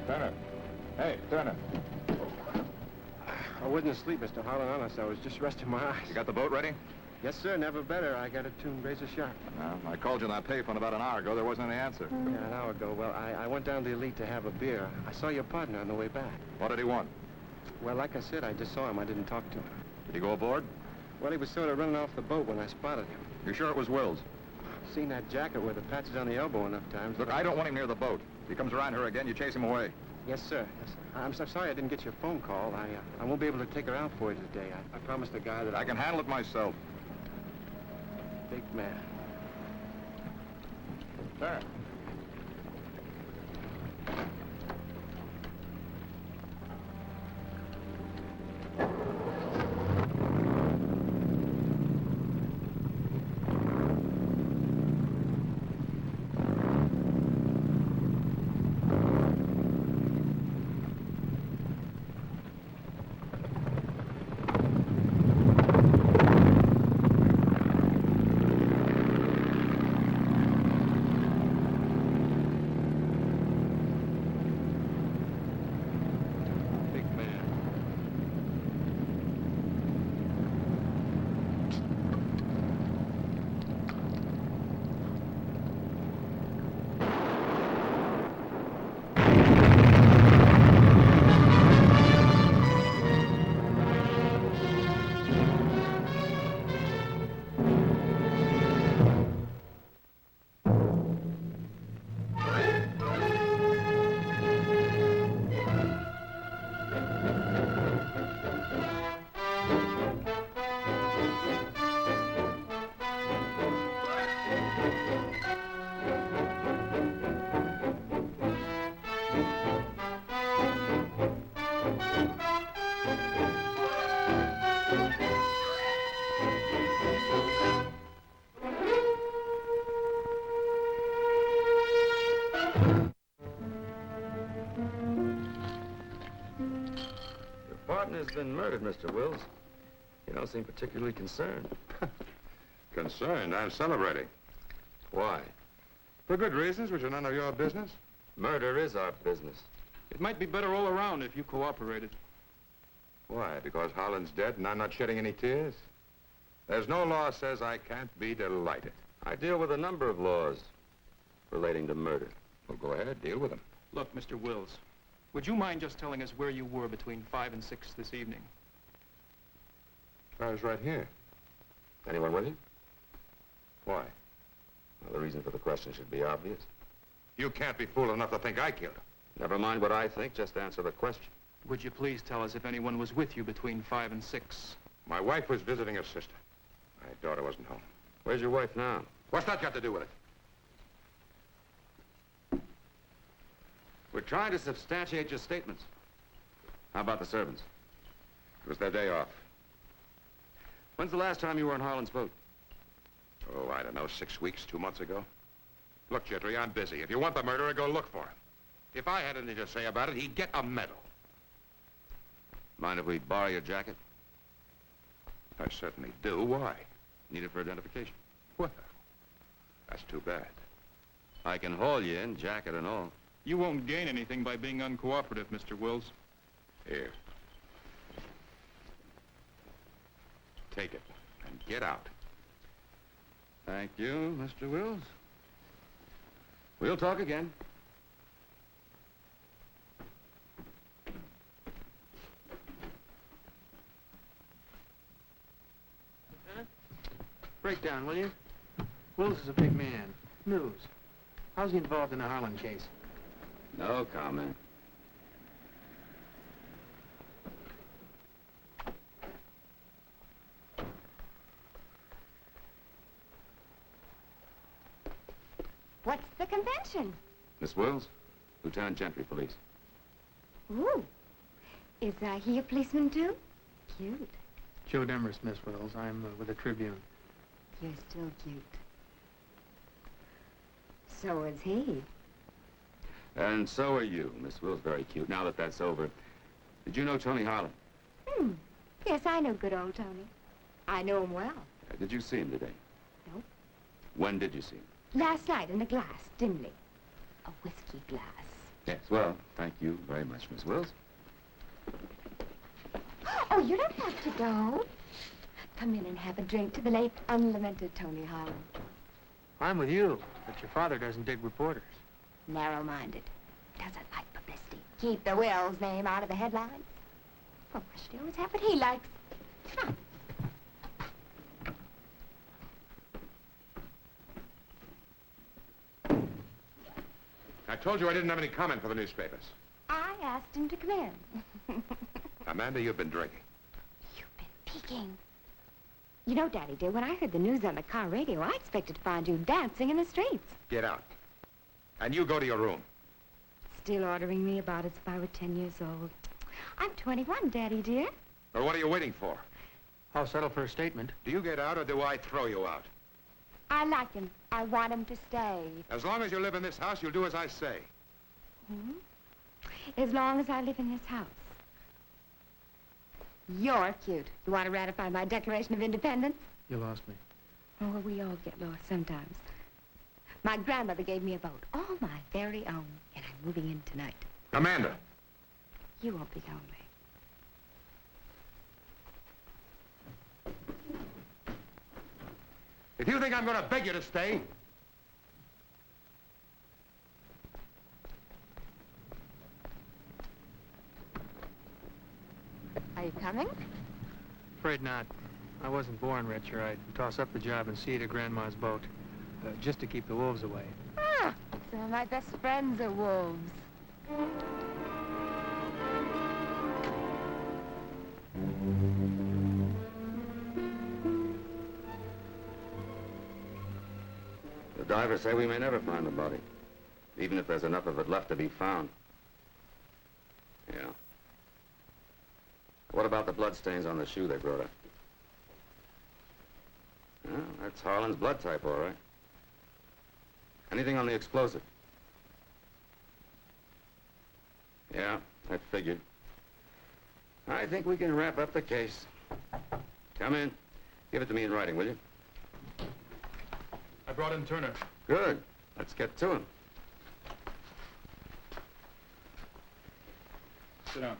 Turner. Hey, Turner. I wasn't asleep, Mr. Harlan, honest. I was just resting my eyes. You got the boat ready? Yes, sir, never better. I got it tuned razor sharp. I called you on that payphone about an hour ago. There wasn't any answer. Yeah, an hour ago. Well, I went down to the Elite to have a beer. I saw your partner on the way back. What did he want? Well, like I said, I just saw him. I didn't talk to him. Did he go aboard? Well, he was sort of running off the boat when I spotted him. You sure it was Wills? Seen that jacket with the patches on the elbow enough times. Look, I don't want him near the boat. If he comes around here again, you chase him away. Yes, sir. Yes, sir. I'm so sorry I didn't get your phone call. I won't be able to take her out for you today. I promised the guy that I can handle it myself. Big man. Turner. Has been murdered, Mr. Wills. You don't seem particularly concerned. Concerned? I'm celebrating. Why? For good reasons, which are none of your business. Murder is our business. It might be better all around if you cooperated. Why? Because Harlan's dead and I'm not shedding any tears? There's no law says I can't be delighted. I deal with a number of laws relating to murder. Well, go ahead, deal with them. Look, Mr. Wills, would you mind just telling us where you were between 5 and 6 this evening? I was right here. Anyone with you? Why? Well, the reason for the question should be obvious. You can't be fool enough to think I killed him. Never mind what I think, just answer the question. Would you please tell us if anyone was with you between 5 and 6? My wife was visiting her sister. My daughter wasn't home. Where's your wife now? What's that got to do with it? We're trying to substantiate your statements. How about the servants? It was their day off. When's the last time you were on Harlan's boat? Oh, I don't know, 6 weeks, 2 months ago. Look, Gentry, I'm busy. If you want the murderer, go look for him. If I had anything to say about it, he'd get a medal. Mind if we borrow your jacket? I certainly do. Why? Need it for identification. Well, that's too bad. I can haul you in, jacket and all. You won't gain anything by being uncooperative, Mr. Wills. Here. Take it and get out. Thank you, Mr. Wills. We'll talk again. Breakdown, will you? Wills is a big man. News. How's he involved in the Harlan case? No comment. What's the convention? Miss Wills, Lieutenant Gentry, police. Ooh. Is he a policeman, too? Cute. Joe Demarest, Miss Wills. I'm with the Tribune. You're still cute. So is he. And so are you, Miss Wills. Very cute. Now that that's over, did you know Tony Harlan? Yes, I know good old Tony. I know him well. Did you see him today? No. When did you see him? Last night in a glass, dimly. A whiskey glass. Yes, well, thank you very much, Miss Wills. Oh, you don't have to go. Come in and have a drink to the late, unlamented Tony Harlan. I'm with you, but your father doesn't dig reporters. Narrow-minded. Doesn't like publicity. Keep the Wills name out of the headlines. Well, why should he always have what he likes? Come on. I told you I didn't have any comment for the newspapers. I asked him to come in. Amanda, you've been drinking. You've been peeking. You know, Daddy dear, when I heard the news on the car radio, I expected to find you dancing in the streets. Get out. And you go to your room. Still ordering me about as if I were 10 years old. I'm 21, Daddy dear. Well, what are you waiting for? I'll settle for a statement. Do you get out or do I throw you out? I like him. I want him to stay. As long as you live in this house, you'll do as I say. Hmm? As long as I live in this house. You're cute. You want to ratify my Declaration of Independence? You lost me. Oh, well, we all get lost sometimes. My grandmother gave me a boat, all my very own, and I'm moving in tonight. Amanda! You won't be lonely. If you think I'm going to beg you to stay... Are you coming? Afraid not. I wasn't born rich, or I'd toss up the job and see to Grandma's boat, just to keep the wolves away. Ah, some of my best friends are wolves. The divers say we may never find the body, even if there's enough of it left to be found. Yeah. What about the bloodstains on the shoe they brought up? Well, that's Harlan's blood type, all right. Anything on the explosive? Yeah, I figured. I think we can wrap up the case. Come in. Give it to me in writing, will you? I brought in Turner. Good. Let's get to him. Sit down.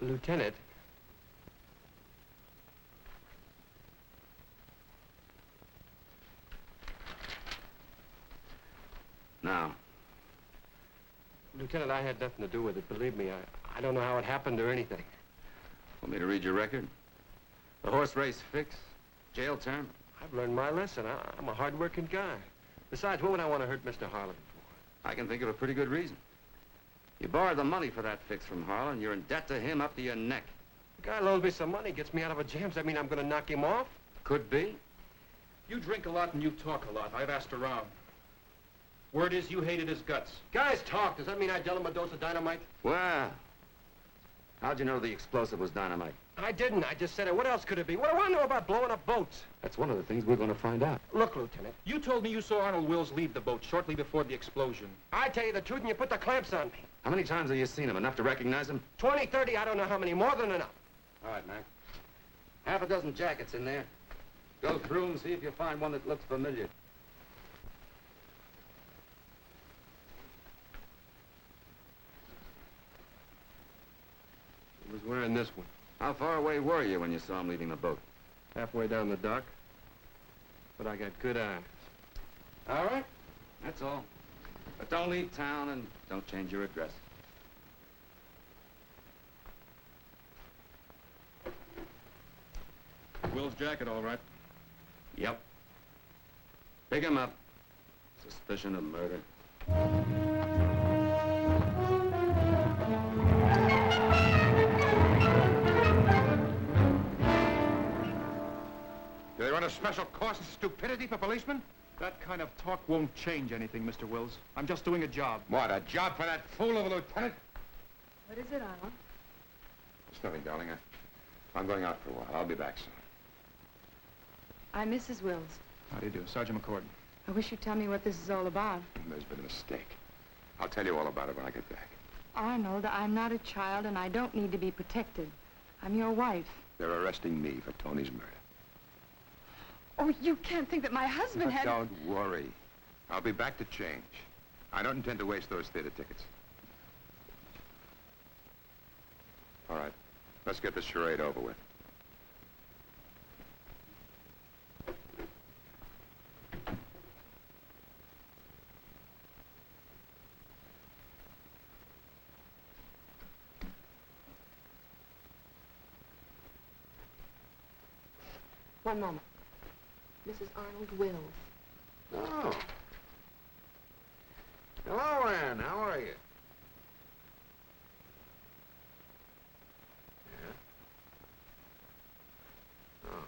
Lieutenant, Now, Lieutenant, I had nothing to do with it. Believe me, I don't know how it happened or anything. want me to read your record? The horse race fix? Jail term? I've learned my lesson. I'm a hard-working guy. Besides, what would I want to hurt Mr. Harlan for? I can think of a pretty good reason. You borrowed the money for that fix from Harlan. You're in debt to him up to your neck. The guy loans me some money, gets me out of a jam. Does that mean I'm going to knock him off? Could be. You drink a lot and you talk a lot. I've asked around. Word is you hated his guts. Guys talk. Does that mean I dealt him a dose of dynamite? Well, how'd you know the explosive was dynamite? I didn't. I just said it. What else could it be? What do I know about blowing up boats? That's one of the things we're going to find out. Look, Lieutenant, You told me you saw Arnold Wills leave the boat shortly before the explosion. I tell you the truth and you put the clamps on me. How many times have you seen him? Enough to recognize him? 20, 30, I don't know how many. More than enough. All right, Mac. Half a dozen jackets in there. Go through and see if you find one that looks familiar. He was wearing this one. How far away were you when you saw him leaving the boat? Halfway down the dock. But I got good eyes. All right. That's all. But don't leave town and don't change your address. Will's jacket, all right. Yep. Pick him up. Suspicion of murder. Do they run a special course in stupidity for policemen? That kind of talk won't change anything, Mr. Wills. I'm just doing a job. What, a job for that fool of a lieutenant? What is it, Arnold? It's nothing, darling. I'm going out for a while. I'll be back soon. I'm Mrs. Wills. How do you do? Sergeant McCord. I wish you'd tell me what this is all about. There's been a mistake. I'll tell you all about it when I get back. Arnold, I'm not a child and I don't need to be protected. I'm your wife. They're arresting me for Tony's murder. Oh, you can't think that my husband had... Don't worry. I'll be back to change. I don't intend to waste those theater tickets. All right. Let's get this charade over with. One moment. Mrs. Arnold Wills. Oh. Hello, Ann. How are you? Yeah? Oh.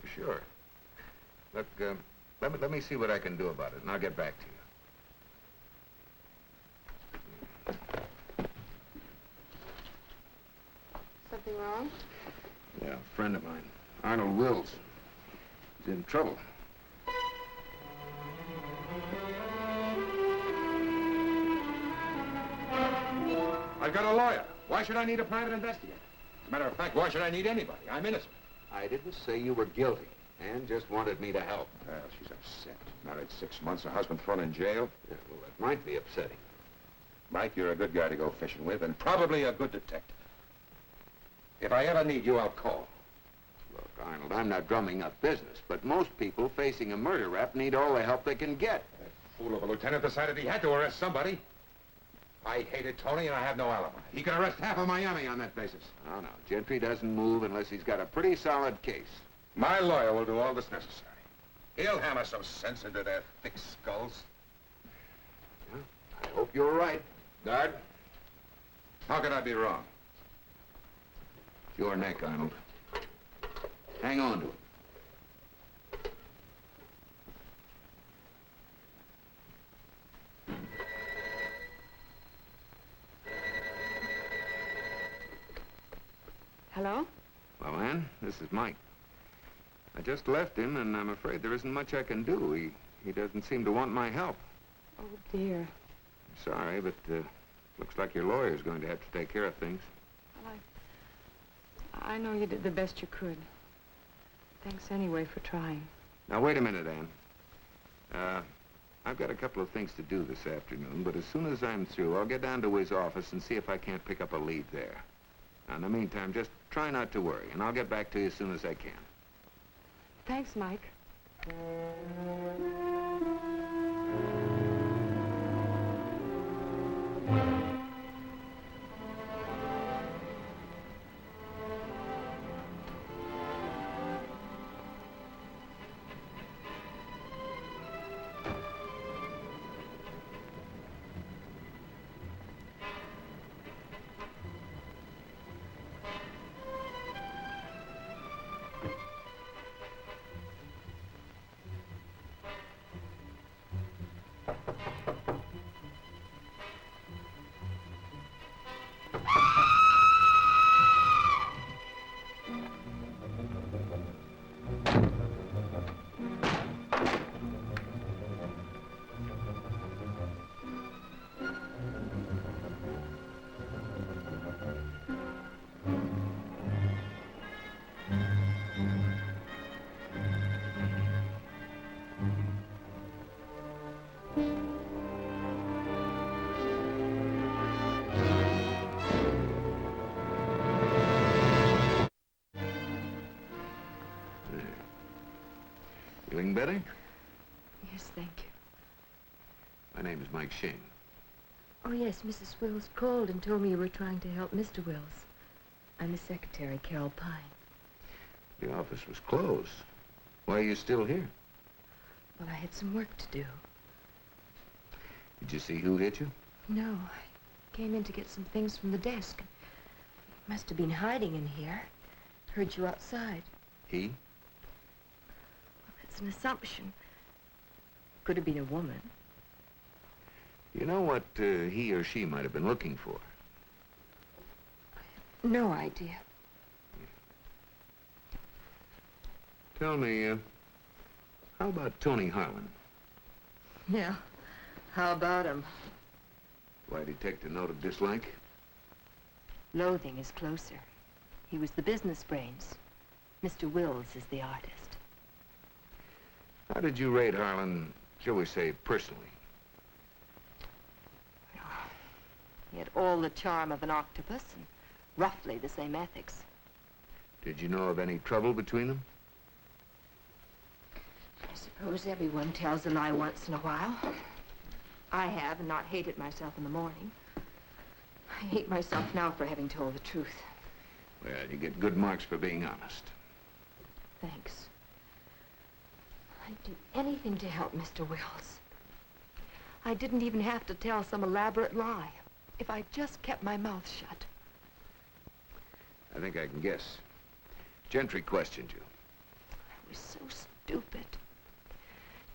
Well, sure. Look, let me see what I can do about it, and I'll get back to you. Something wrong? Yeah, a friend of mine, Arnold Wills, is in trouble. I've got a lawyer. Why should I need a private investigator? As a matter of fact, why should I need anybody? I'm innocent. I didn't say you were guilty. Ann just wanted me to help. Well, she's upset. Married 6 months, her husband thrown in jail. Yeah, well, that might be upsetting. Mike, you're a good guy to go fishing with, and probably a good detective. If I ever need you, I'll call. Look, Arnold, I'm not drumming up business, but most people facing a murder rap need all the help they can get. That fool of a lieutenant decided he had to arrest somebody. I hated Tony, and I have no alibi. He could arrest half of Miami on that basis. Oh, no. Gentry doesn't move unless he's got a pretty solid case. My lawyer will do all that's necessary. He'll hammer some sense into their thick skulls. Yeah, I hope you're right. Guard, how could I be wrong? Your neck, Arnold. Hang on to it. Hello? Well, Ann, this is Mike. I just left him, and I'm afraid there isn't much I can do. He doesn't seem to want my help. Oh, dear. Sorry, but looks like your lawyer's going to have to take care of things. Well, I know you did the best you could. Thanks anyway for trying. Now, wait a minute, Ann. I've got a couple of things to do this afternoon, but as soon as I'm through, I'll get down to his office and see if I can't pick up a lead there. Now, in the meantime, just try not to worry, and I'll get back to you as soon as I can. Thanks, Mike. Feeling better? Yes, thank you. My name is Mike Shayne. Oh, yes, Mrs. Wills called and told me you were trying to help Mr. Wills. I'm his secretary, Carol Pine. The office was closed. Why are you still here? Well, I had some work to do. Did you see who hit you? No, I came in to get some things from the desk. Must have been hiding in here. Heard you outside. He? Well, that's an assumption. Could have been a woman. You know what he or she might have been looking for? No idea. Tell me, how about Tony Harlan? Yeah, how about him? Why detect a note of dislike? Loathing is closer. He was the business brains. Mr. Wills is the artist. How did you rate Harlan, shall we say, personally? He had all the charm of an octopus and roughly the same ethics. Did you know of any trouble between them? I suppose everyone tells a lie once in a while. I have, and not hated myself in the morning. I hate myself now for having told the truth. Well, you get good marks for being honest. Thanks. I'd do anything to help Mr. Wills. I didn't even have to tell some elaborate lie if I just kept my mouth shut. I think I can guess. Gentry questioned you. I was so stupid.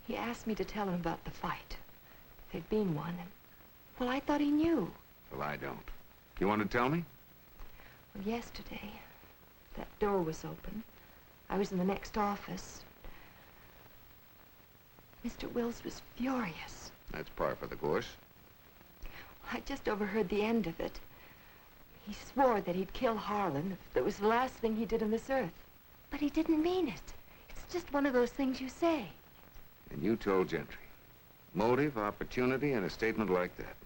He asked me to tell him about the fight. There'd been one, and, well, I thought he knew. Well, I don't. You want to tell me? Well, yesterday, that door was open. I was in the next office. Mr. Wills was furious. That's par for the course. I just overheard the end of it. He swore that he'd kill Harlan if it was the last thing he did on this earth. But he didn't mean it. It's just one of those things you say. And you told Gentry. Motive, opportunity, and a statement like that.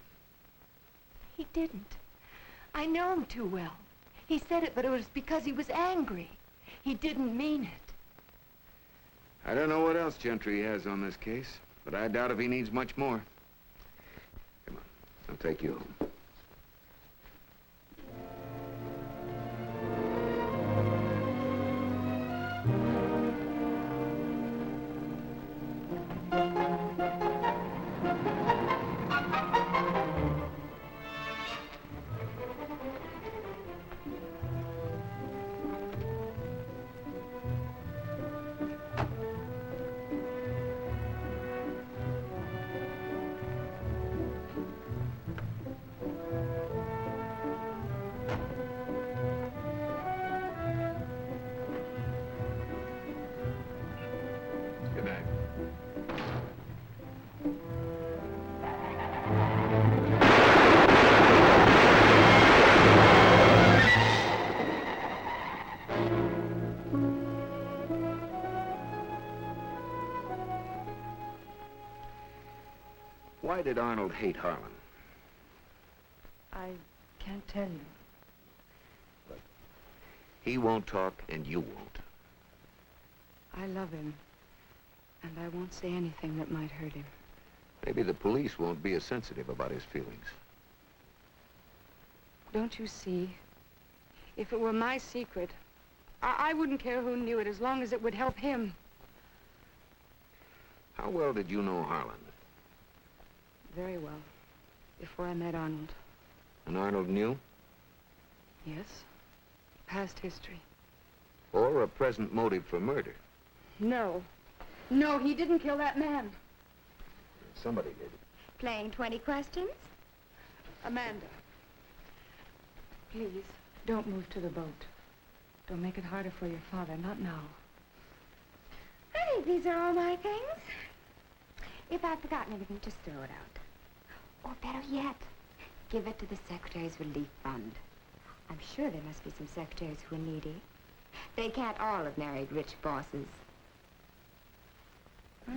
He didn't. I know him too well. He said it, but it was because he was angry. He didn't mean it. I don't know what else Gentry has on this case, but I doubt if he needs much more. Come on, I'll take you home. Good night. Why did Arnold hate Harlan? I can't tell you. He won't talk, and you won't. I love him, and I won't say anything that might hurt him. Maybe the police won't be as sensitive about his feelings. Don't you see? If it were my secret, I wouldn't care who knew it as long as it would help him. How well did you know Harlan? Very well. Before I met Arnold. And Arnold knew? Yes. Past history. Or a present motive for murder? No. No, he didn't kill that man. Somebody did. Playing 20 questions? Amanda. Please, don't move to the boat. Don't make it harder for your father, not now. I think these are all my things. If I've forgotten anything, just throw it out. Or better yet, give it to the Secretary's Relief Fund. I'm sure there must be some secretaries who are needy. They can't all have married rich bosses. Oh.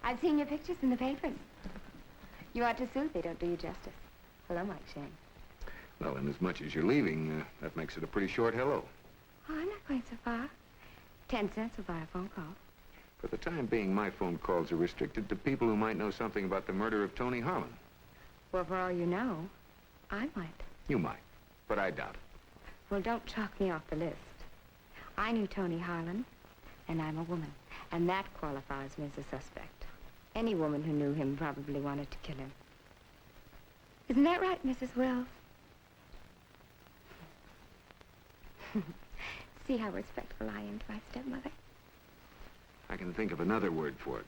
I've seen your pictures in the papers. You ought to sue. They don't do you justice. Hello, Mike Shayne. Well, inasmuch as you're leaving, that makes it a pretty short hello. Oh, I'm not going so far. 10 cents will buy a phone call. For the time being, my phone calls are restricted to people who might know something about the murder of Tony Harlan. Well, for all you know, I might. You might, but I doubt it. Well, don't chalk me off the list. I knew Tony Harlan, and I'm a woman, and that qualifies me as a suspect. Any woman who knew him probably wanted to kill him. Isn't that right, Mrs. Wills? See how respectful I am to my stepmother? I can think of another word for it.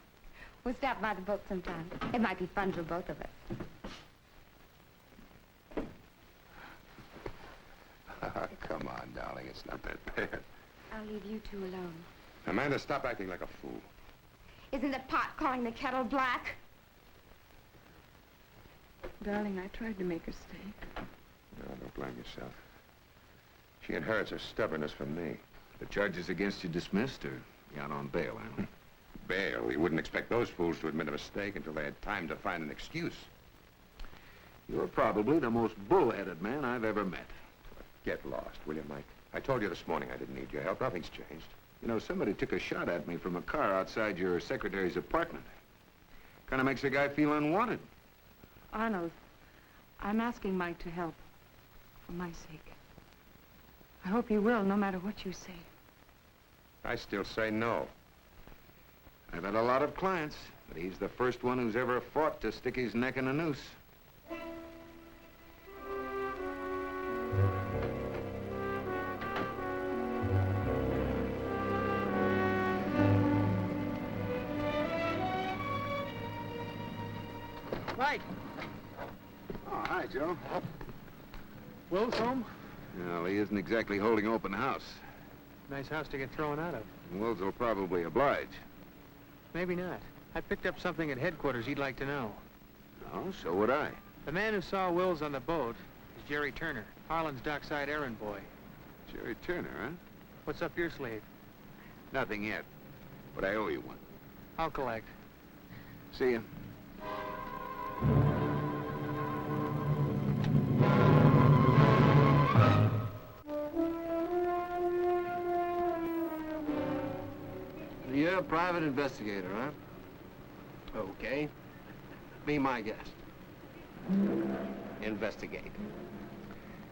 We'll stop by the boat sometime. It might be fun for both of us. Come on, darling, it's not that bad. I'll leave you two alone. Amanda, stop acting like a fool. Isn't the pot calling the kettle black? Darling, I tried to make her stay. No, don't blame yourself. She inherits her stubbornness from me. The charges against you dismissed, or you out on bail, Alan? bail. He wouldn't expect those fools to admit a mistake until they had time to find an excuse. You're probably the most bull-headed man I've ever met. Get lost, will you, Mike? I told you this morning I didn't need your help. Nothing's changed. You know, somebody took a shot at me from a car outside your secretary's apartment. Kind of makes a guy feel unwanted. Arnold, I'm asking Mike to help. For my sake. I hope he will, no matter what you say. I still say no. I've had a lot of clients, but he's the first one who's ever fought to stick his neck in a noose. Mike! Oh, hi, Joe. Will's home? Well, he isn't exactly holding open house. Nice house to get thrown out of. Wills will probably oblige. Maybe not. I picked up something at headquarters he'd like to know. Oh, so would I. The man who saw Wills on the boat is Jerry Turner, Harlan's dockside errand boy. Jerry Turner, huh? What's up your sleeve? Nothing yet, but I owe you one. I'll collect. See you. You're a private investigator, huh? Okay. Be my guest. Investigate.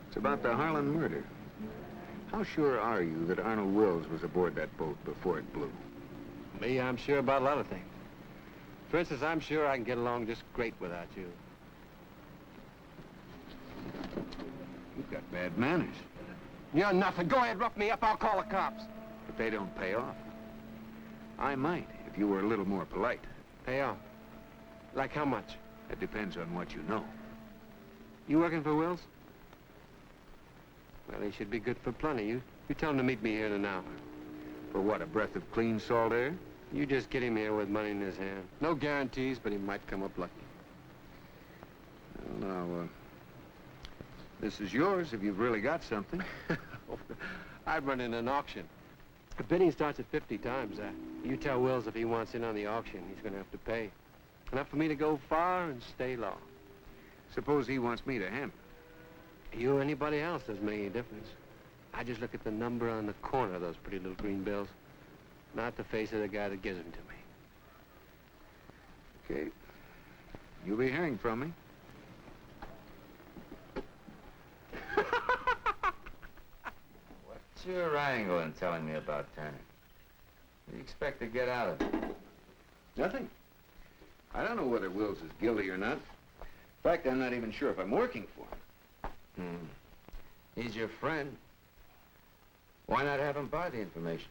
It's about the Harlan murder. How sure are you that Arnold Wills was aboard that boat before it blew? Me, I'm sure about a lot of things. For instance, I'm sure I can get along just great without you. You've got bad manners. You're nothing. Go ahead, rough me up. I'll call the cops. But they don't pay off. I might, if you were a little more polite. Pay off? Like how much? It depends on what you know. You working for Wills? Well, he should be good for plenty. You tell him to meet me here in an hour. For what, a breath of clean salt air? You just get him here with money in his hand. No guarantees, but he might come up lucky. Well, now, this is yours if you've really got something. I'd run in an auction. The bidding starts at 50 times that. You tell Wills if he wants in on the auction, he's going to have to pay. Enough for me to go far and stay long. Suppose he wants me to handle it. You or anybody else doesn't make any difference. I just look at the number on the corner of those pretty little green bills, not the face of the guy that gives them to me. Okay. You'll be hearing from me. What's your angle in telling me about Turner? What do you expect to get out of it? Nothing. I don't know whether Wills is guilty or not. In fact, I'm not even sure if I'm working for him. He's your friend. Why not have him buy the information?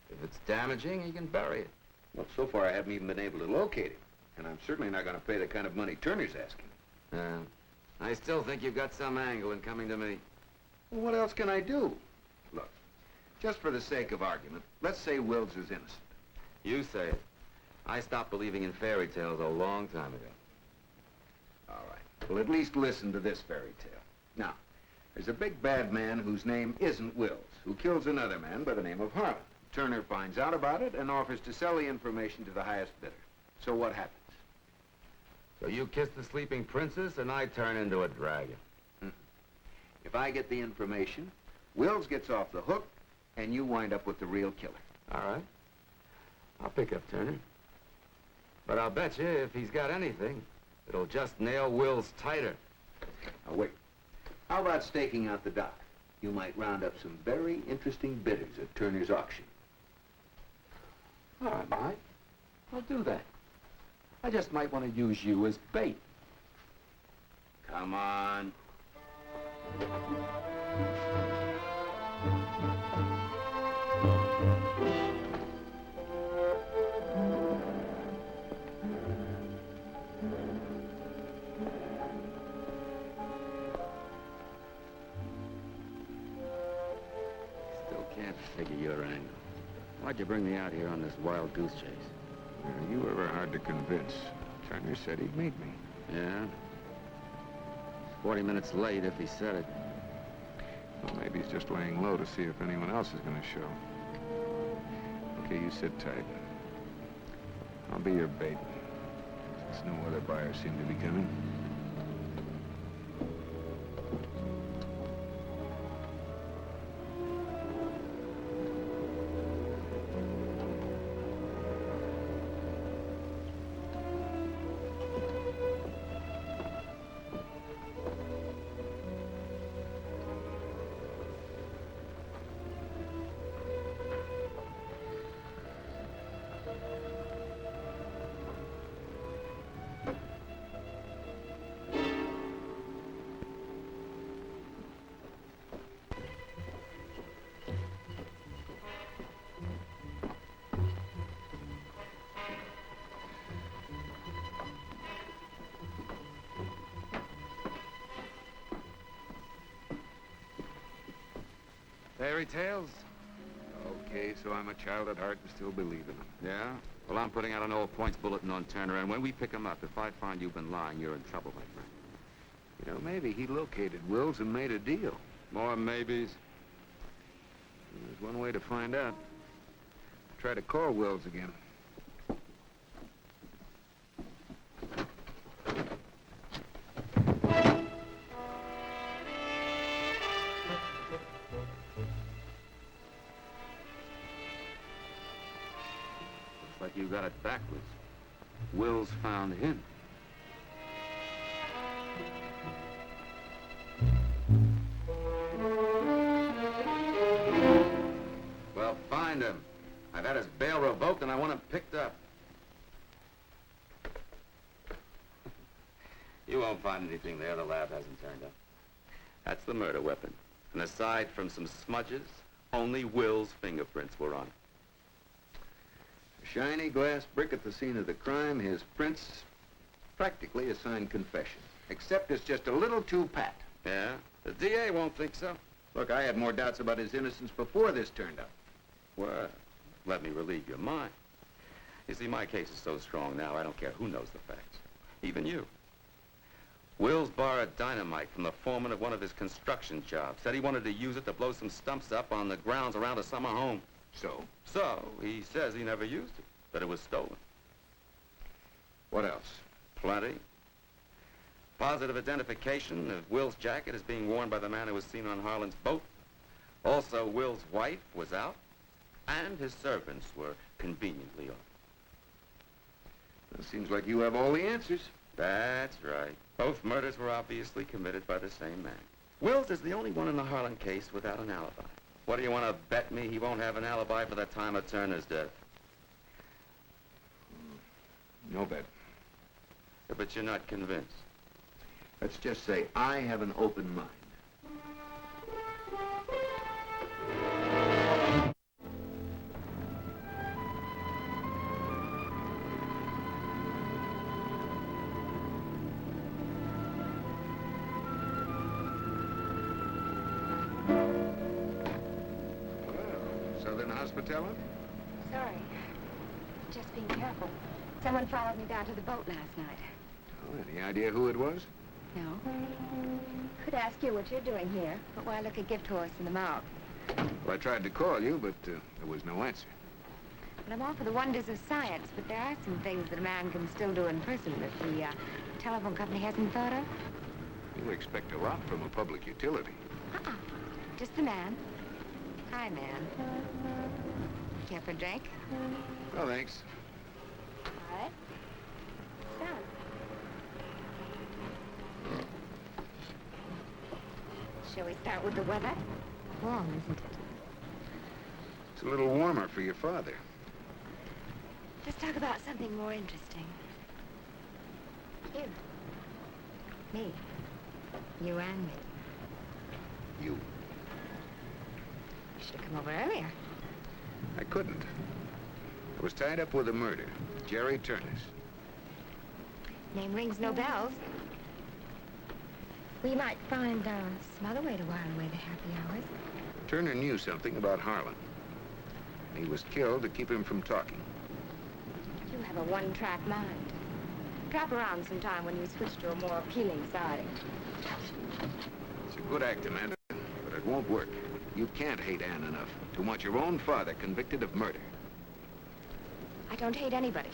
If it's damaging, he can bury it. Well, so far I haven't even been able to locate him. And I'm certainly not going to pay the kind of money Turner's asking. I still think you've got some angle in coming to me. Well, what else can I do? Look, just for the sake of argument, let's say Wills is innocent. You say it. I stopped believing in fairy tales a long time ago. All right. Well, at least listen to this fairy tale. Now, there's a big bad man whose name isn't Wills, who kills another man by the name of Harlan. Turner finds out about it and offers to sell the information to the highest bidder. So what happens? So you kiss the sleeping princess and I turn into a dragon. If I get the information, Wills gets off the hook, and you wind up with the real killer. All right. I'll pick up Turner. But I'll bet you if he's got anything, it'll just nail Wills tighter. Now, wait. How about staking out the dock? You might round up some very interesting bidders at Turner's auction. All right, Mike. I'll do that. I just might want to use you as bait. Come on. Still can't figure your angle. Why'd you bring me out here on this wild goose chase? You were hard to convince. Turner said he'd meet me. Yeah? 40 minutes late if he said it. Well, maybe he's just laying low to see if anyone else is going to show. Okay, you sit tight. I'll be your bait, since no other buyers seem to be coming. Fairy tales? Okay, so I'm a child at heart and still believe in them. Yeah? Well, I'm putting out an all points bulletin on Turner, and when we pick him up, if I find you've been lying, you're in trouble, my friend. You know, maybe he located Wills and made a deal. More maybes? There's one way to find out. Try to call Wills again. Looks like you got it backwards. Wills found him. Well, find him. I've had his bail revoked and I want him picked up. You won't find anything there the lab hasn't turned up. That's the murder weapon. And aside from some smudges, only Will's fingerprints were on it. A shiny glass brick at the scene of the crime, his prints, practically a signed confession. Except it's just a little too pat. Yeah? The DA won't think so. Look, I had more doubts about his innocence before this turned up. Well, let me relieve your mind. You see, my case is so strong now, I don't care who knows the facts. Even you. Wills borrowed dynamite from the foreman of one of his construction jobs. Said he wanted to use it to blow some stumps up on the grounds around a summer home. So? So, he says he never used it, that it was stolen. What else? Plenty. Positive identification of Will's jacket is being worn by the man who was seen on Harlan's boat. Also, Will's wife was out, and his servants were conveniently off. It seems like you have all the answers. That's right. Both murders were obviously committed by the same man. Wills is the only one in the Harlan case without an alibi. What do you want to bet me he won't have an alibi for the time of Turner's death? No bet. But you're not convinced. Let's just say I have an open mind. Hospitality? Sorry. Just being careful. Someone followed me down to the boat last night. Oh, any idea who it was? No. Could ask you what you're doing here, but why look a gift horse in the mouth? Well, I tried to call you, but there was no answer. Well, I'm all for the wonders of science, but there are some things that a man can still do in person that the telephone company hasn't thought of. You expect a lot from a public utility. Uh-uh. Just the man. Hi, man. Care for a drink? Oh, thanks. All right. Down. Shall we start with the weather? Warm, isn't it? It's a little warmer for your father. Let's talk about something more interesting. You. Me. You and me. You. You should have come over earlier. I couldn't. I was tied up with a murder. Jerry Turner's. Name rings no bells. We might find some other way to while away the happy hours. Turner knew something about Harlan. He was killed to keep him from talking. You have a one-track mind. Drop around sometime when you switch to a more appealing side. It's a good act, Amanda, but it won't work. You can't hate Anne enough to want your own father convicted of murder. I don't hate anybody.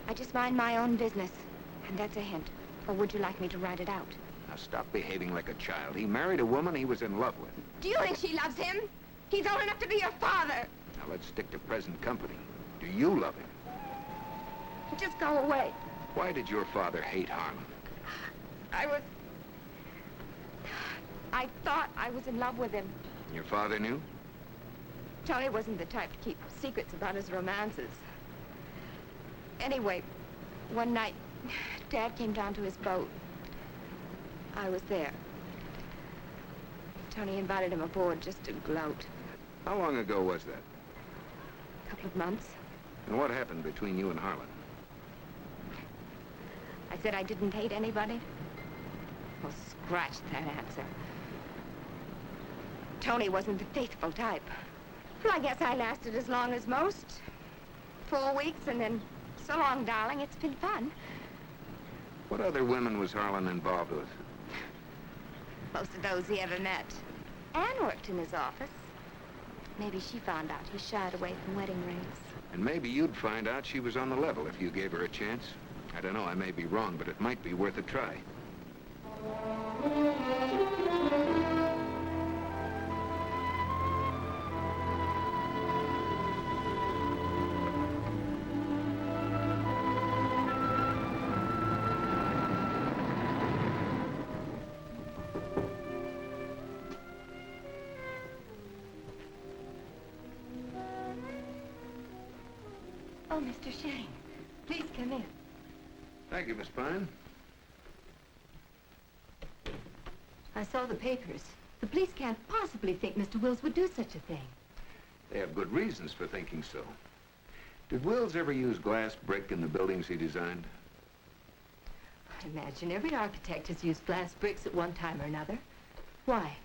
I just mind my own business. And that's a hint. Or would you like me to write it out? Now stop behaving like a child. He married a woman he was in love with. Do you think she loves him? He's old enough to be your father. Now let's stick to present company. Do you love him? Just go away. Why did your father hate Harlan? I thought I was in love with him. Your father knew? Tony wasn't the type to keep secrets about his romances. Anyway, one night, Dad came down to his boat. I was there. Tony invited him aboard just to gloat. How long ago was that? A couple of months. And what happened between you and Harlan? I said I didn't hate anybody. Well, scratch that answer. Tony wasn't the faithful type. Well, I guess I lasted as long as most. 4 weeks, and then, so long, darling, it's been fun. What other women was Harlan involved with? Most of those he ever met. Anne worked in his office. Maybe she found out he shied away from wedding rings. And maybe you'd find out she was on the level if you gave her a chance. I don't know, I may be wrong, but it might be worth a try. Oh, Mr. Shayne, please come in. Thank you, Miss Pine. I saw the papers. The police can't possibly think Mr. Wills would do such a thing. They have good reasons for thinking so. Did Wills ever use glass brick in the buildings he designed? I imagine every architect has used glass bricks at one time or another. Why?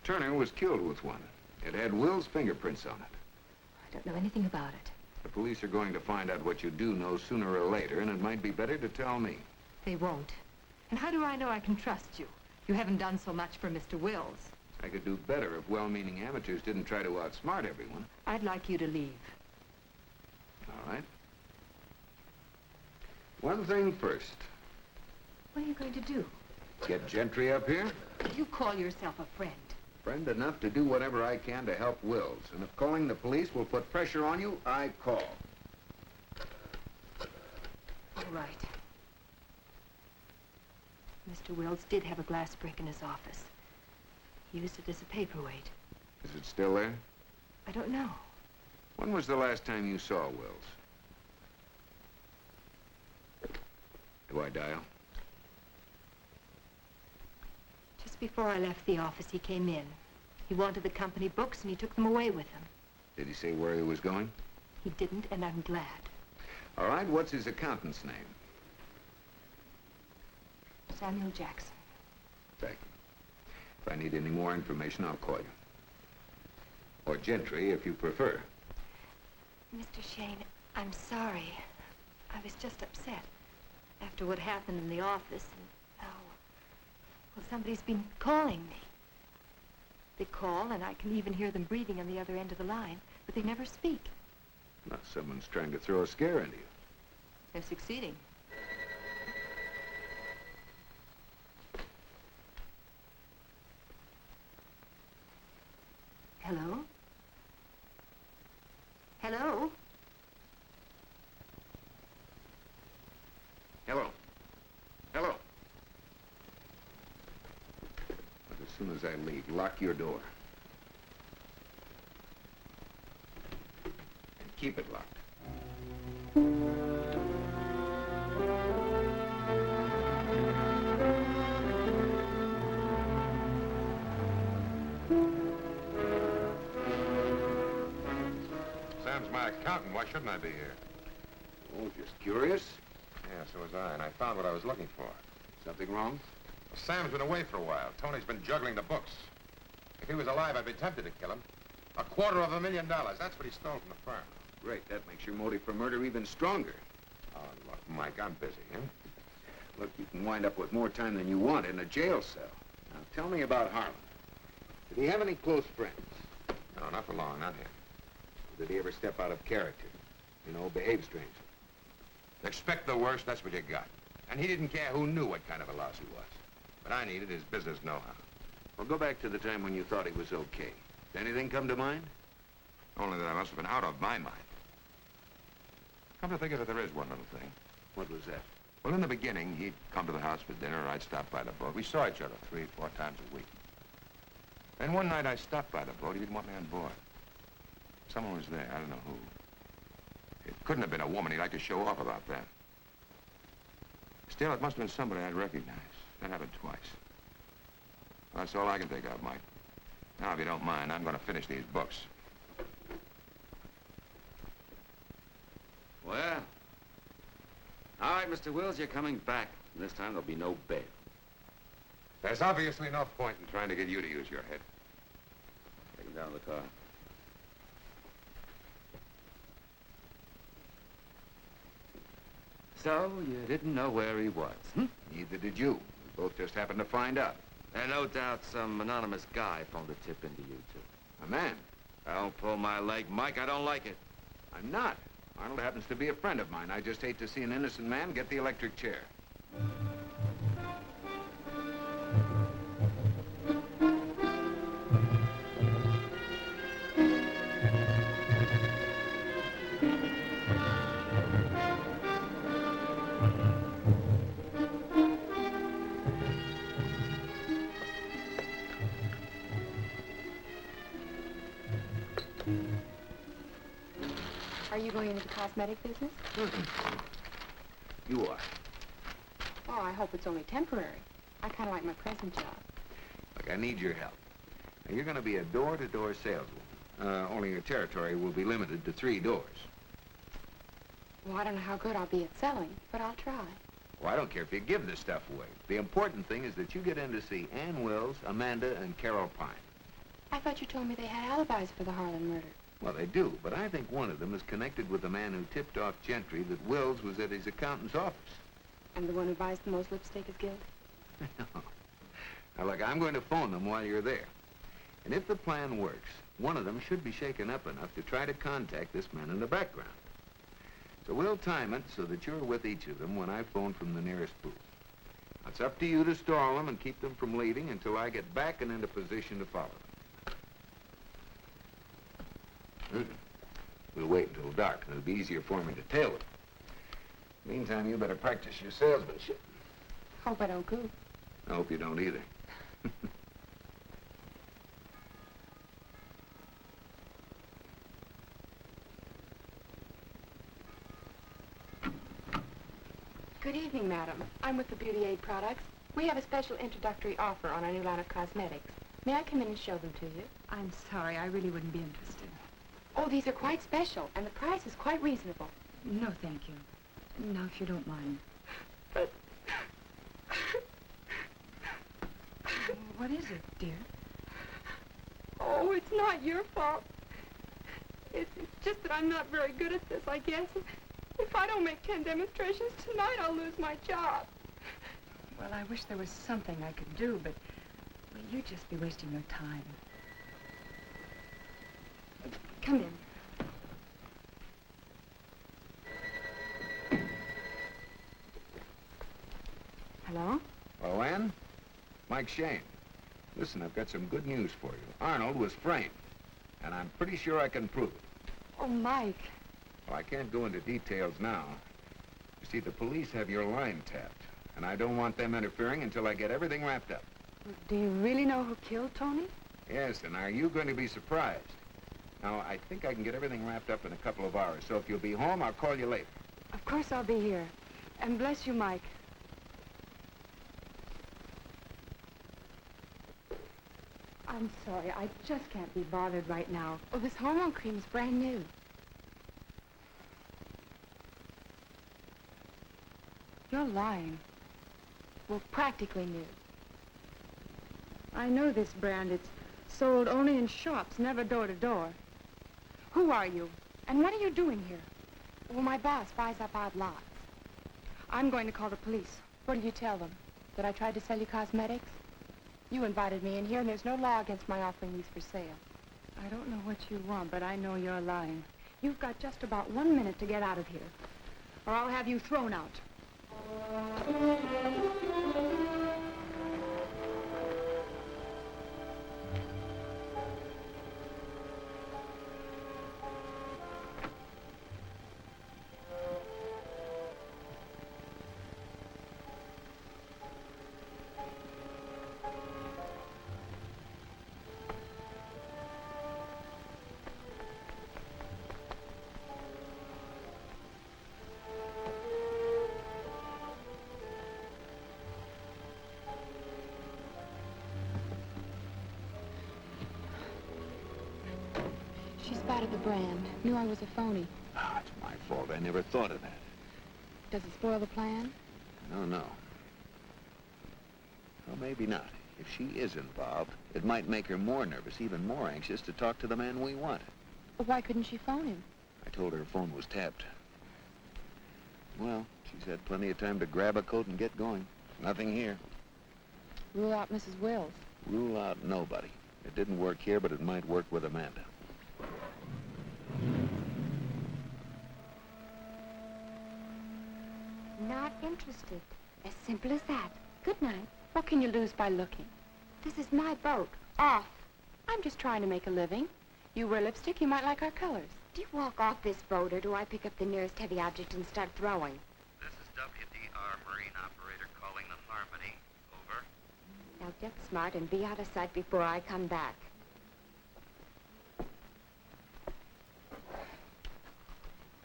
Turner was killed with one. It had Wills' fingerprints on it. I don't know anything about it. The police are going to find out what you do know sooner or later, and it might be better to tell me. They won't. And how do I know I can trust you? You haven't done so much for Mr. Wills. I could do better if well-meaning amateurs didn't try to outsmart everyone. I'd like you to leave. All right. One thing first. What are you going to do? Get Gentry up here. You call yourself a friend. Friend enough to do whatever I can to help Wills. And if calling the police will put pressure on you, I call. All right. Mr. Wills did have a glass brick in his office. He used it as a paperweight. Is it still there? I don't know. When was the last time you saw Wills? Do I dial? Just before I left the office, he came in. He wanted the company books, and he took them away with him. Did he say where he was going? He didn't, and I'm glad. All right, what's his accountant's name? Samuel Jackson. Thank you. If I need any more information, I'll call you. Or Gentry, if you prefer. Mr. Shayne, I'm sorry. I was just upset after what happened in the office, and now, well, somebody's been calling me. They call, and I can even hear them breathing on the other end of the line, but they never speak. Now, someone's trying to throw a scare into you. They're succeeding. Hello? Hello? Hello. Hello. But as soon as I leave, lock your door. And keep it locked. Sam's my accountant. Why shouldn't I be here? Oh, just curious. Yeah, so was I, and I found what I was looking for. Something wrong? Well, Sam's been away for a while. Tony's been juggling the books. If he was alive, I'd be tempted to kill him. $250,000. That's what he stole from the firm. Great. That makes your motive for murder even stronger. Oh, look, Mike, I'm busy, huh? Look, you can wind up with more time than you want in a jail cell. Now, tell me about Harlan. Did he have any close friends? No, not for long, not him. Did he ever step out of character? You know, behave strangely? Expect the worst, that's what you got. And he didn't care who knew what kind of a louse he was. But I needed his business know-how. Well, go back to the time when you thought he was okay. Did anything come to mind? Only that I must have been out of my mind. Come to think of it, there is one little thing. What was that? Well, in the beginning, he'd come to the house for dinner, or I'd stop by the boat. We saw each other 3 or 4 times a week. Then one night I stopped by the boat. He didn't want me on board. Someone was there. I don't know who. It couldn't have been a woman. He'd like to show off about that. Still, it must have been somebody I'd recognize. That happened twice. Well, that's all I can think of, Mike. Now, if you don't mind, I'm going to finish these books. Well, all right, Mr. Wills, you're coming back. And this time there'll be no bail. There's obviously no point in trying to get you to use your head. Take him down to the car. So, you didn't know where he was, hmm? Neither did you. We both just happened to find out. And no doubt some anonymous guy phoned a tip into you, too. A man. Don't pull my leg, Mike. I don't like it. I'm not. Arnold happens to be a friend of mine. I just hate to see an innocent man get the electric chair. Are you going into the cosmetic business? You are. Oh, I hope it's only temporary. I kind of like my present job. Look, I need your help. Now, you're going to be a door-to-door saleswoman. Only your territory will be limited to 3 doors. Well, I don't know how good I'll be at selling, but I'll try. Well, I don't care if you give this stuff away. The important thing is that you get in to see Ann Wills, Amanda, and Carol Pine. I thought you told me they had alibis for the Harlan murder. Well, they do, but I think one of them is connected with the man who tipped off Gentry that Wills was at his accountant's office. And the one who buys the most lipstick is guilty? Now, look, I'm going to phone them while you're there. And if the plan works, one of them should be shaken up enough to try to contact this man in the background. So we'll time it so that you're with each of them when I phone from the nearest booth. Now, it's up to you to stall them and keep them from leaving until I get back and into position to follow them. We'll wait until dark, and it'll be easier for me to tail them. Meantime, you better practice your salesmanship. Hope I don't goof. I hope you don't either. Good evening, madam. I'm with the Beauty Aid Products. We have a special introductory offer on our new line of cosmetics. May I come in and show them to you? I'm sorry, I really wouldn't be interested. Oh, these are quite special, and the price is quite reasonable. No, thank you. Now, if you don't mind. But... What is it, dear? Oh, it's not your fault. It's just that I'm not very good at this, I guess. If I don't make 10 demonstrations tonight, I'll lose my job. Well, I wish there was something I could do, but well, you'd just be wasting your time. Come in. Hello? Hello, Ann? Mike Shayne. Listen, I've got some good news for you. Arnold was framed, and I'm pretty sure I can prove it. Oh, Mike. Well, I can't go into details now. You see, the police have your line tapped, and I don't want them interfering until I get everything wrapped up. Do you really know who killed Tony? Yes, and are you going to be surprised? Now, I think I can get everything wrapped up in a couple of hours, so if you'll be home, I'll call you later. Of course I'll be here. And bless you, Mike. I'm sorry, I just can't be bothered right now. Oh, this hormone cream is brand new. You're lying. Well, practically new. I know this brand. It's sold only in shops, never door to door. Who are you? And what are you doing here? Well, my boss buys up odd lots. I'm going to call the police. What did you tell them? That I tried to sell you cosmetics? You invited me in here, and there's no law against my offering these for sale. I don't know what you want, but I know you're lying. You've got just about 1 minute to get out of here. or I'll have you thrown out. She spotted the brand, knew I was a phony. Ah, it's my fault. I never thought of that. Does it spoil the plan? No. Well, maybe not. If she is involved, it might make her more nervous, even more anxious to talk to the man we want. Why couldn't she phone him? I told her phone was tapped. Well, she's had plenty of time to grab a coat and get going. Nothing here. Rule out Mrs. Wills. Rule out nobody. It didn't work here, but it might work with Amanda. Not interested. As simple as that. Good night. What can you lose by looking? This is my boat. Off. I'm just trying to make a living. You wear lipstick, you might like our colors. Do you walk off this boat, or do I pick up the nearest heavy object and start throwing? This is WDR Marine Operator calling the Harmony. Over. Now get smart and be out of sight before I come back.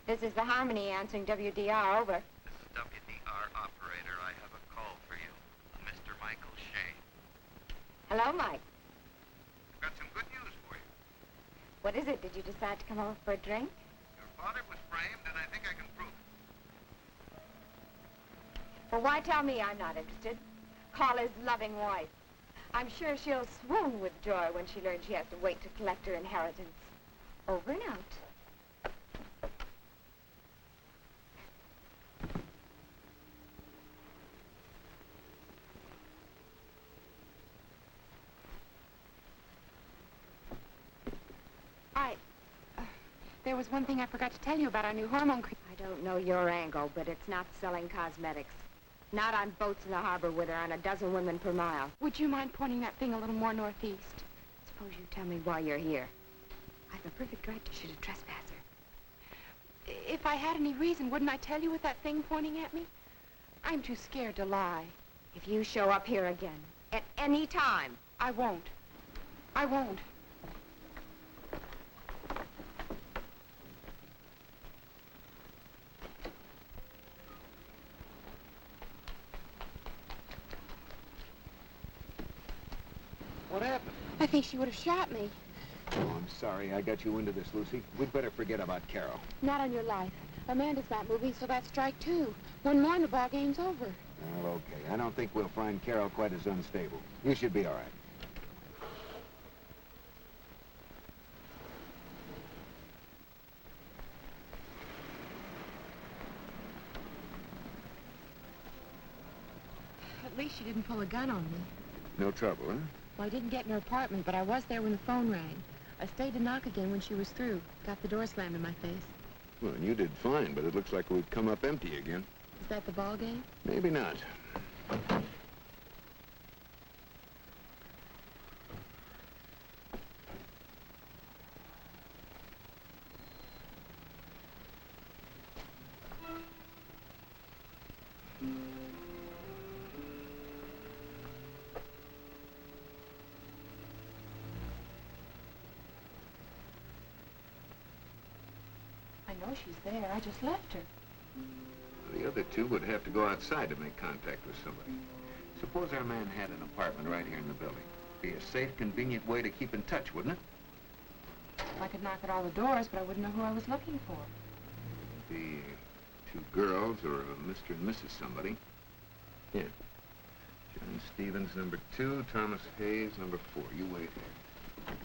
This is the Harmony answering WDR. Over. This is WDR Operator. I have a call for you. Mr. Michael Shayne. Hello, Mike. I've got some good news for you. What is it? Did you decide to come over for a drink? Your father was framed, and I think I can prove it. Well, why tell me I'm not interested? Call his loving wife. I'm sure she'll swoon with joy when she learns she has to wait to collect her inheritance. Over and out. There was one thing I forgot to tell you about our new hormone cream. I don't know your angle, but it's not selling cosmetics. Not on boats in the harbor where there aren't a dozen women per mile. Would you mind pointing that thing a little more northeast? Suppose you tell me why you're here. I've a perfect right to shoot a trespasser. If I had any reason, wouldn't I tell you with that thing pointing at me? I'm too scared to lie. If you show up here again, at any time... I won't. I won't. What happened? I think she would have shot me. Oh, I'm sorry I got you into this, Lucy. We'd better forget about Carol. Not on your life. Amanda's not moving, so that's strike two. One more and the ball game's over. Well, okay. I don't think we'll find Carol quite as unstable. You should be all right. At least she didn't pull a gun on me. No trouble, huh? Well, I didn't get in her apartment, but I was there when the phone rang. I stayed to knock again when she was through. Got the door slammed in my face. Well, you did fine, but it looks like we've come up empty again. Is that the ball game? Maybe not. I know she's there. I just left her. The other two would have to go outside to make contact with somebody. Suppose our man had an apartment right here in the building. Be a safe, convenient way to keep in touch, wouldn't it? I could knock at all the doors, but I wouldn't know who I was looking for. Be two girls or a Mr. and Mrs. somebody. Yeah. John Stevens, number 2. Thomas Hayes, number 4. You wait here.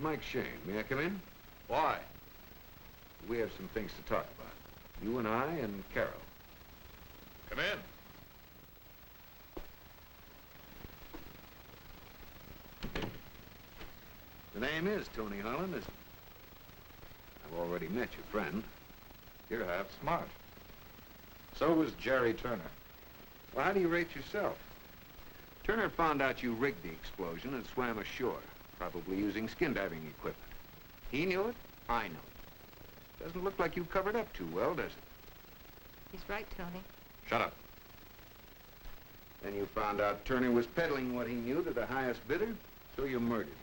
Mike Shayne. May I come in? Why? We have some things to talk about. You and I and Carol. Come in. The name is Tony Harlan, isn't it? I've already met your friend. You have. Smart. So was Jerry Turner. Well, how do you rate yourself? Turner found out you rigged the explosion and swam ashore, probably using skin diving equipment. He knew it, I know it. Doesn't look like you covered up too well, does it? He's right, Tony. Shut up. Then you found out Turner was peddling what he knew to the highest bidder, so you murdered him.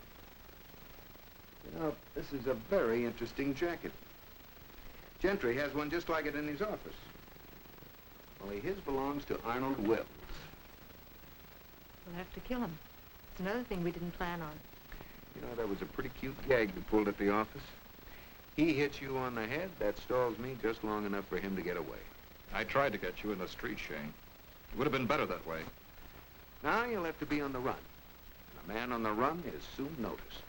You know, this is a very interesting jacket. Gentry has one just like it in his office. Only his belongs to Arnold Wills. We'll have to kill him. It's another thing we didn't plan on. You know, that was a pretty cute gag you pulled at the office. He hits you on the head, that stalls me just long enough for him to get away. I tried to get you in the street, Shayne. It would have been better that way. Now you'll have to be on the run. And a man on the run is soon noticed.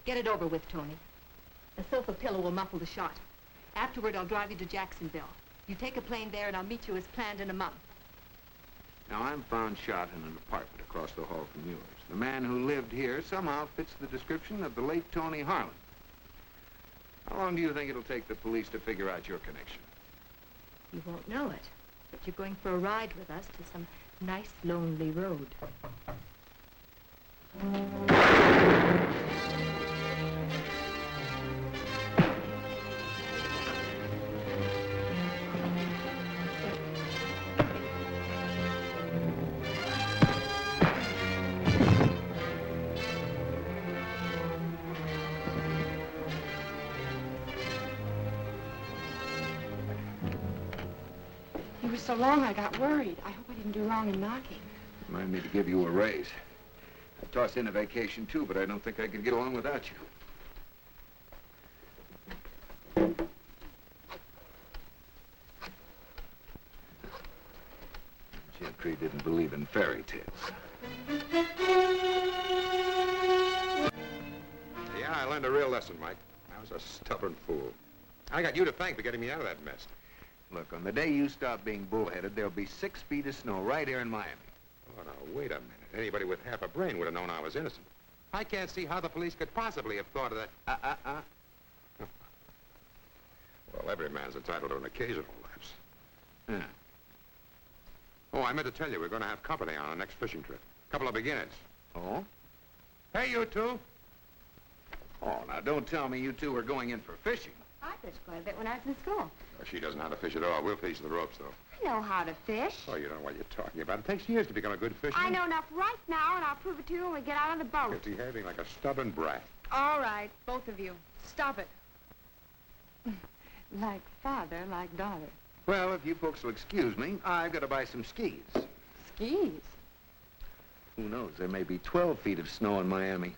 Get it over with, Tony. The sofa pillow will muffle the shot. Afterward, I'll drive you to Jacksonville. You take a plane there, and I'll meet you as planned in a month. Now, I'm found shot in an apartment across the hall from yours. The man who lived here somehow fits the description of the late Tony Harlan. How long do you think it'll take the police to figure out your connection? You won't know it, but you're going for a ride with us to some nice, lonely road. He was so long, I got worried. I hope I didn't do wrong in knocking. Remind me to give you a raise. I tossed in a vacation, too, but I don't think I could get along without you. Gentry didn't believe in fairy tales. Yeah, I learned a real lesson, Mike. I was a stubborn fool. I got you to thank for getting me out of that mess. Look, on the day you stop being bullheaded, there'll be 6 feet of snow right here in Miami. Oh, now, wait a minute. Anybody with half a brain would have known I was innocent. I can't see how the police could possibly have thought of that. Well, every man's entitled to an occasional lapse. Yeah. Oh, I meant to tell you, we're going to have company on our next fishing trip. A couple of beginners. Oh? Hey, you two. Oh, now don't tell me you two are going in for fishing. I fished quite a bit when I was in school. Oh, she doesn't know how to fish at all. We'll teach the ropes, though. I know how to fish. Oh, you don't know what you're talking about. It takes years to become a good fisherman. I know enough right now, and I'll prove it to you when we get out on the boat. You're behaving like a stubborn brat. All right, both of you. Stop it. Like father, like daughter. Well, if you folks will excuse me, I've got to buy some skis. Skis? Who knows? There may be 12 feet of snow in Miami.